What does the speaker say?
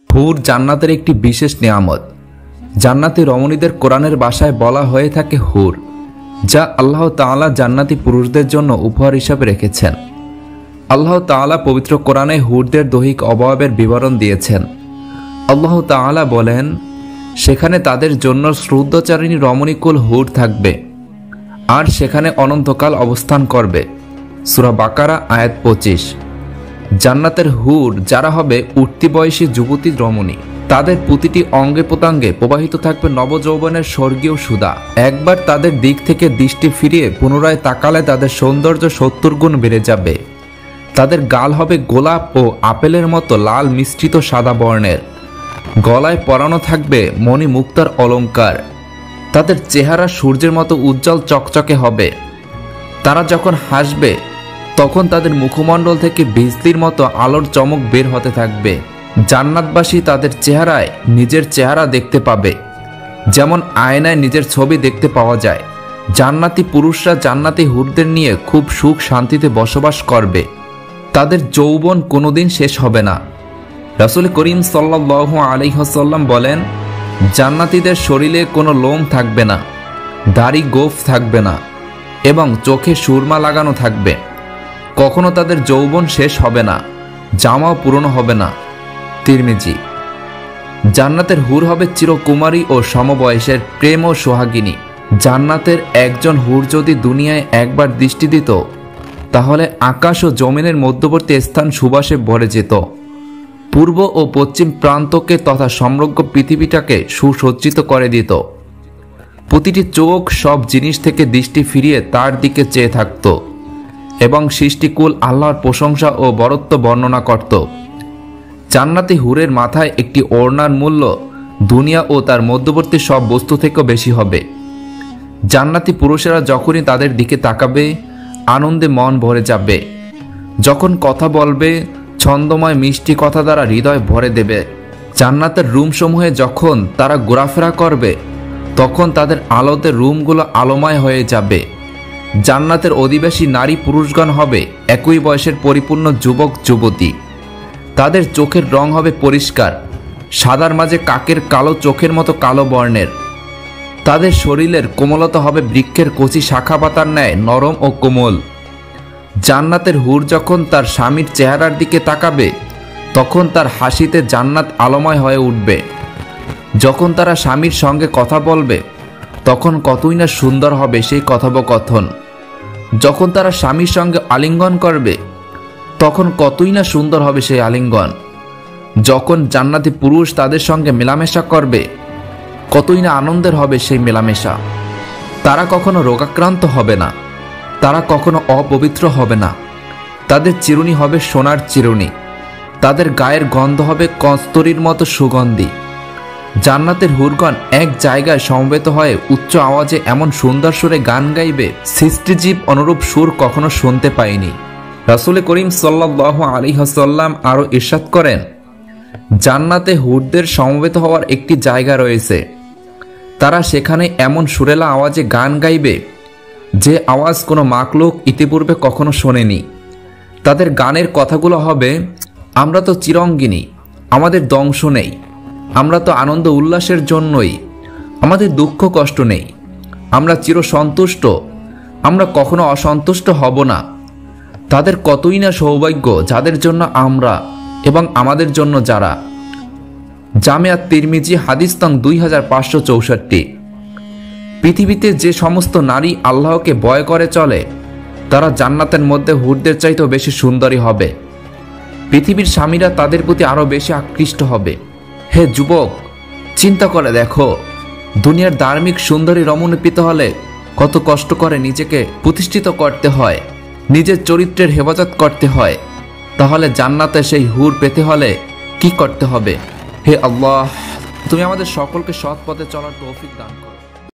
হুর জান্নাতের একটি বিশেষ নিয়ামত। জান্নাতি রমণীদের কোরআনের ভাষায় বলা হয়ে থাকে হুর, যা আল্লাহ তাআলা জান্নাতি পুরুষদের জন্য উপহার হিসাবে রেখেছেন। আল্লাহ তাআলা পবিত্র কোরআনে হুরদের দৈহিক অবয়বের বিবরণ দিয়েছেন। আল্লাহ তাআলা বলেন, সেখানে তাদের জন্য শ্রুদ্ধচারিণী রমণীকুল হুর থাকবে, আর সেখানে অনন্তকাল অবস্থান করবে। সূরা বাকারা আয়াত 25। জান্নাতের হুর যারা হবে উঠতি বয়সী যুবতী রমণী, তাদের প্রতিটি অঙ্গে প্রত্যঙ্গে প্রবাহিত থাকবে নবযৌবনের স্বর্গীয় সুধা। একবার তাদের দিক থেকে দৃষ্টি ফিরিয়ে পুনরায় তাকালে তাদের সৌন্দর্য 70 গুণ বেড়ে যাবে। তাদের গাল হবে গোলাপ ও আপেলের মতো লাল মিশ্রিত সাদা বর্ণের। গলায় পরানো থাকবে মণি মুক্তার অলঙ্কার। তাদের চেহারা সূর্যের মতো উজ্জ্বল চকচকে হবে। তারা যখন হাসবে তখন তাদের মুখমণ্ডল থেকে বিজলির মতো আলোর চমক বের হতে থাকবে। জান্নাতবাসী তাদের চেহারায় নিজের চেহারা দেখতে পাবে, যেমন আয়নায় নিজের ছবি দেখতে পাওয়া যায়। জান্নাতি পুরুষরা জান্নাতি হুরদের নিয়ে খুব সুখ শান্তিতে বসবাস করবে। তাদের যৌবন কোনোদিন শেষ হবে না। রাসূল করিম সাল্লাল্লাহু আলাইহি ওয়াসাল্লাম বলেন, জান্নাতীদের শরীরে কোনো লোম থাকবে না, দাড়ি গোঁফ থাকবে না এবং চোখে সুরমা লাগানো থাকবে। কখনো তাদের যৌবন শেষ হবে না, জামাও পুরনো হবে না। তিরমিজি। জান্নাতের হুর হবে চিরকুমারী ও সমবয়সের প্রেম ও সোহাগিনী। জান্নাতের একজন হুর যদি দুনিয়ায় একবার দৃষ্টি দিত, তাহলে আকাশ ও জমিনের মধ্যবর্তী স্থান সুবাসে ভরে যেত। পূর্ব ও পশ্চিম প্রান্তকে তথা সমগ্র পৃথিবীটাকে সুসজ্জিত করে দিত। প্রতিটি চোখ সব জিনিস থেকে দৃষ্টি ফিরিয়ে তার দিকে চেয়ে থাকত এবং সৃষ্টিকুল আল্লাহর প্রশংসা ও বরত্ব বর্ণনা করত। জান্নাতি হুরের মাথায় একটি ওড়নার মূল্য দুনিয়া ও তার মধ্যবর্তী সব বস্তু থেকেও বেশি হবে। জান্নাতি পুরুষেরা যখনই তাদের দিকে তাকাবে, আনন্দে মন ভরে যাবে। যখন কথা বলবে, ছন্দময় মিষ্টি কথা দ্বারা হৃদয় ভরে দেবে। জান্নাতের রুমসমূহে যখন তারা ঘোরাফেরা করবে, তখন তাদের আলোতে রুমগুলো আলোময় হয়ে যাবে। জান্নাতের অধিবাসী নারী পুরুষগণ হবে একই বয়সের পরিপূর্ণ যুবক যুবতী। তাদের চোখের রং হবে পরিষ্কার, সাদার মাঝে কাকের কালো চোখের মতো কালো বর্ণের। তাদের শরীরের কোমলতা হবে বৃক্ষের কচি শাখা পাতার ন্যায় নরম ও কোমল। জান্নাতের হুর যখন তার স্বামীর চেহারার দিকে তাকাবে, তখন তার হাসিতে জান্নাত আলোময় হয়ে উঠবে। যখন তারা স্বামীর সঙ্গে কথা বলবে, তখন কতই না সুন্দর হবে সেই কথোপকথন। যখন তারা স্বামীর সঙ্গে আলিঙ্গন করবে, তখন কতই না সুন্দর হবে সেই আলিঙ্গন। যখন জান্নাতি পুরুষ তাদের সঙ্গে মেলামেশা করবে, কতই না আনন্দের হবে সেই মেলামেশা। তারা কখনো রোগাক্রান্ত হবে না, তারা কখনো অপবিত্র হবে না। তাদের চিরুনি হবে সোনার চিরুনি, তাদের গায়ের গন্ধ হবে কস্তূরীর মতো সুগন্ধি। জান্নাতের হুরগণ এক জায়গায় সমবেত হয়ে উচ্চ আওয়াজে এমন সুন্দর সুরে গান গাইবে, সৃষ্টিজীব অনুরূপ সুর কখনো শুনতে পায়নি। রাসূল করিম সাল্লাল্লাহু আলাইহি ওয়াসাল্লাম আরও ইরশাদ করেন, জান্নাতে হুরদের সমবেত হওয়ার একটি জায়গা রয়েছে। তারা সেখানে এমন সুরেলা আওয়াজে গান গাইবে, যে আওয়াজ কোনো মাখলুক ইতিপূর্বে কখনো শোনেনি। তাদের গানের কথাগুলো হবে, আমরা তো চিরঙ্গিনী, আমাদের দংশ নেই। আমরা তো আনন্দ উল্লাসের জন্যই, আমাদের দুঃখ কষ্ট নেই। আমরা চিরসন্তুষ্ট, আমরা কখনো অসন্তুষ্ট হব না। তাদের কতই না সৌভাগ্য যাদের জন্য আমরা এবং আমাদের জন্য যারা। জামিয়া তিরমিজি, হাদিস নং 2564। পৃথিবীতে যে সমস্ত নারী আল্লাহকে ভয় করে চলে, তারা জান্নাতের মধ্যে হুরদের চাইতেও বেশি সুন্দরী হবে। পৃথিবীর স্বামীরা তাদের প্রতি আরও বেশি আকৃষ্ট হবে। হে যুবক, চিন্তা করে দেখো, দুনিয়ার ধার্মিক সুন্দরী রমণী পেতে হলে কত কষ্ট করে নিজেকে প্রতিষ্ঠিত করতে হয়, নিজের চরিত্রের হেফাজত করতে হয়। তাহলে জান্নাতে সেই হুর পেতে হলে কি করতে হবে? হে আল্লাহ, তুমি আমাদের সকলকে সৎ পথে চলার তৌফিক দান করো।